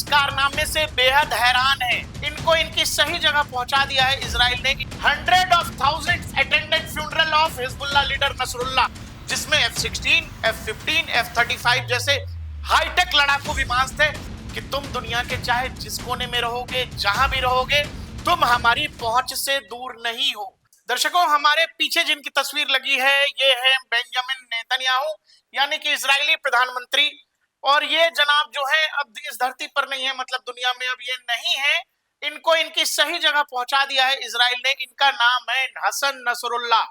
कारनामे से बेहद हैरान हैं। इनको इनकी सही जगह पहुंचा दिया है इजराइल ने। 100,000 attended funeral of Hezbollah leader Nasrallah, जिसमें F-16, F-15, F-35 जैसे हाईटेक लड़ाकू विमान थे कि तुम दुनिया के चाहे जिस कोने में रहोगे, जहां भी रहोगे, तुम हमारी पहुंच से दूर नहीं हो। दर्शकों, हमारे पीछे जिनकी तस्वीर लगी है, ये है बेंजामिन नेतन्याहू, यानी कि इजरायली प्रधानमंत्री। और ये जनाब जो है अब इस धरती पर नहीं है, मतलब दुनिया में अब ये नहीं है। इनको इनकी सही जगह पहुंचा दिया है इजराइल ने। इनका नाम है हसन नसरुल्लाह।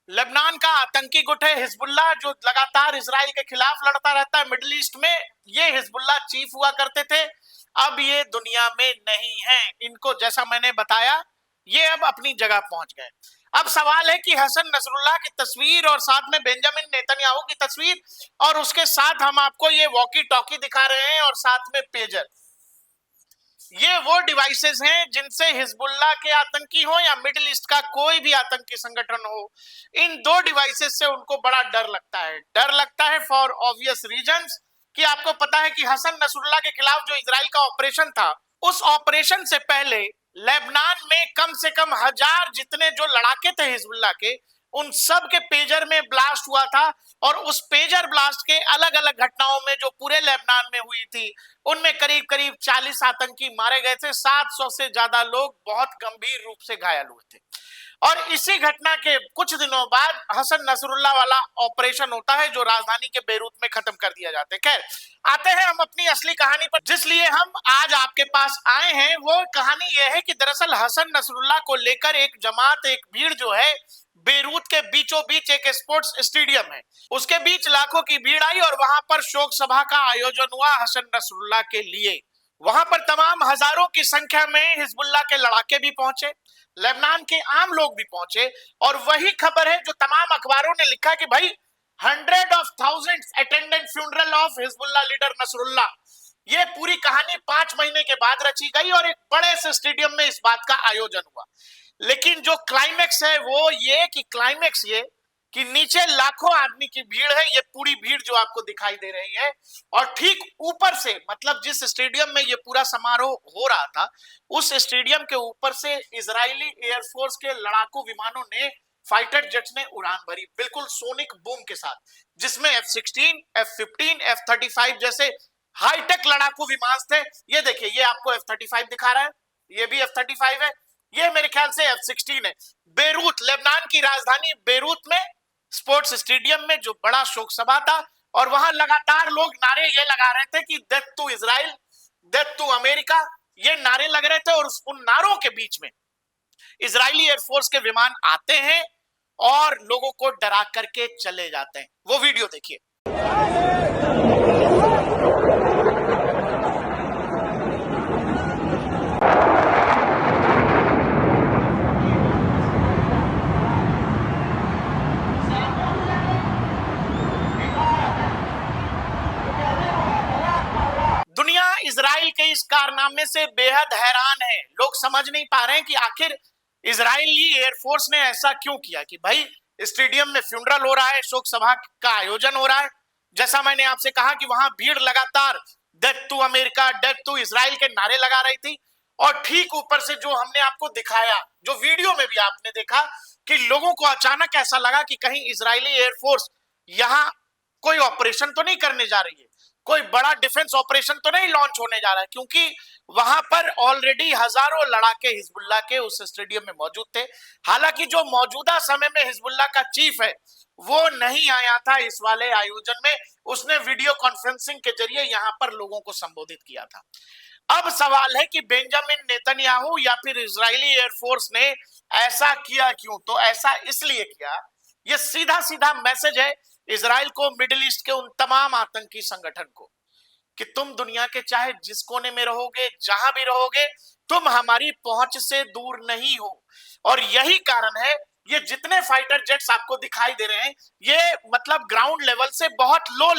लेबनान का आतंकी गुट है हिजबुल्लाह, जो लगातार इजराइल के खिलाफ लड़ता रहता है मिडिल ईस्ट में। ये हिजबुल्लाह चीफ हुआ करते थे, अब ये दुनिया में नहीं है। इनको जैसा मैंने बताया, ये अब अपनी जगह पहुंच गए। अब सवाल है कि हसन नसरुल्लाह की तस्वीर और साथ में बेंजामिन नेतन्याहू की तस्वीर, और उसके साथ हम आपको ये वॉकी टॉकी दिखा रहे हैं और साथ में पेजर। ये वो डिवाइसेस हैं जिनसे हिजबुल्लाह के आतंकी हो या मिडिल ईस्ट का कोई भी आतंकी संगठन हो, इन दो डिवाइसेस से उनको बड़ा डर लगता है। डर लगता है फॉर ऑब्वियस रीजंस कि आपको पता है कि हसन नसरुल्लाह के खिलाफ जो इजराइल का ऑपरेशन था, उस ऑपरेशन से पहले लेबनान में कम से कम 1000 जितने जो लड़ाके थे हिजबुल्लाह के, उन सब के पेजर में ब्लास्ट हुआ था। और उस पेजर ब्लास्ट के अलग अलग घटनाओं में जो पूरे लेबनान में हुई थी, उनमें करीब करीब 40 आतंकी मारे गए थे। 700 से ज्यादा लोग बहुत गंभीर रूप से घायल हुए थे। और इसी घटना के कुछ दिनों बाद हसन नसरुल्लाह वाला ऑपरेशन होता है, जो राजधानी के बेरूत में खत्म कर दिया जाता है। खैर, आते हैं हम अपनी असली कहानी पर, जिस लिए हम आज आपके पास आए हैं। वो कहानी यह है कि दरअसल हसन नसरुल्लाह को लेकर एक जमात, एक भीड़ जो है, बेरूत के बीचों बीच एक स्पोर्ट्स स्टेडियम है, उसके बीच लाखों की भीड़ आई और वहां पर शोक सभा का आयोजन हुआ हसन नसरुल्लाह के लिए। वहां पर तमाम हजारों की संख्या में हिजबुल्लाह के लड़ाके भी पहुंचे, लेबनान के आम लोग भी पहुंचे। और वही खबर है जो तमाम अखबारों ने लिखा कि भाई 100,000 attended funeral of Hezbollah leader Nasrallah. ये पूरी कहानी 5 महीने के बाद रची गई और एक बड़े से स्टेडियम में इस बात का आयोजन हुआ। लेकिन जो क्लाइमेक्स है वो ये कि नीचे लाखों आदमी की भीड़ है, ये पूरी भीड़ जो आपको दिखाई दे रही है, और ठीक ऊपर से, मतलब जिस स्टेडियम में ये पूरा समारोह हो रहा था, उस स्टेडियम के ऊपर से इजरायली एयरफोर्स के लड़ाकू विमानों ने, फाइटर जेट्स ने उड़ान भरी, बिल्कुल सोनिक बूम के साथ, जिसमें F-16, F-15, F-35 जैसे हाईटेक लड़ाकू विमान थे। ये देखिए, ये आपको F-35 दिखा रहा है, ये भी F-35 है, ये मेरे ख्याल से F-16 है। बेरूत, लेबनान की राजधानी बेरूत में स्पोर्ट्स स्टेडियम में जो बड़ा शोक सभा था, और वहां लगातार लोग नारे ये लगा रहे थे कि death to Israel, death to America, ये नारे लग रहे थे। और उन नारों के बीच में इजरायली एयरफोर्स के विमान आते हैं और लोगों को डरा करके चले जाते हैं। वो वीडियो देखिए। इजराइल के इस कारनामे से बेहद हैरान है। लोग समझ नहीं पा रहे हैं कि आखिर इजरायली एयरफोर्स ने ऐसा क्यों किया कि भाई स्टेडियम में फ्यूनरल हो रहा है, शोक सभा का आयोजन हो रहा है, जैसा मैंने आपसे कहा कि वहां भीड़ लगातार death to America, death to Israel के नारे लगा रही थी। और ठीक ऊपर से जो हमने आपको दिखाया, जो वीडियो में भी आपने देखा, कि लोगों को अचानक ऐसा लगा कि कहीं इजरायली एयरफोर्स यहां कोई ऑपरेशन तो नहीं करने जा रही है, कोई बड़ा डिफेंस ऑपरेशन तो नहीं लॉन्च होने जा रहा है, क्योंकि वहां पर ऑलरेडी हजारों लड़ाके हिजबुल्लाह के उस स्टेडियम में मौजूद थे। हालांकि जो मौजूदा समय में हिजबुल्लाह का चीफ है, वो नहीं आया था इस वाले आयोजन में। उसने वीडियो कॉन्फ्रेंसिंग के जरिए यहां पर लोगों को संबोधित किया था। अब सवाल है कि बेंजामिन नेतन्याहू या फिर इजरायली एयरफोर्स ने ऐसा किया क्यों? तो ऐसा इसलिए किया, ये सीधा सीधा मैसेज है इजराइल को, मिडिल ईस्ट के उन तमाम आतंकी संगठन को, कि तुम दुनिया के चाहे जिस कोने में रहोगे, जहां भी रहोगे, तुम हमारी पहुंच से दूर नहीं हो। और यही कारण है, ये जितने फाइटर जेट्स आपको दिखाई दे रहे हैं, ये मतलब ग्राउंड लेवल से बहुत लो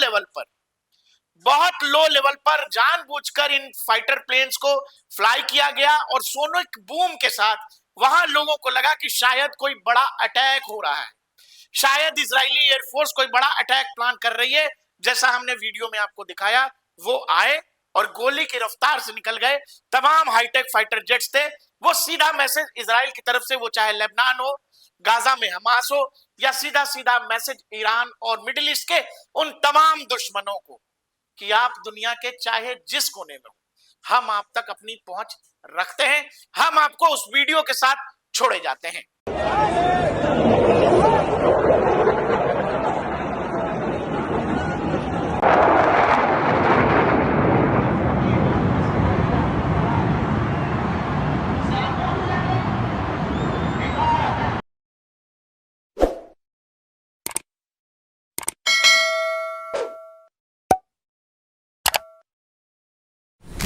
लेवल पर जानबूझकर इन फाइटर प्लेन्स को फ्लाई किया गया। और सोनिक बूम के साथ वहां लोगों को लगा कि शायद कोई बड़ा अटैक हो रहा है, शायद इजरायली एयरफोर्स कोई बड़ा अटैक प्लान कर रही है। जैसा हमने वीडियो में आपको दिखाया, वो आए और गोली की रफ्तार से निकल गए। तमाम हाईटेक फाइटर जेट्स थे। वो सीधा मैसेज इजराइल की तरफ से, वो चाहे लेबनान हो, गाजा में हमास हो, या सीधा सीधा मैसेज ईरान और मिडिल ईस्ट के उन तमाम दुश्मनों को कि आप दुनिया के चाहे जिस कोने में हो, हम आप तक अपनी पहुंच रखते हैं, हम आपको उस वीडियो के साथ छोड़े जाते हैं।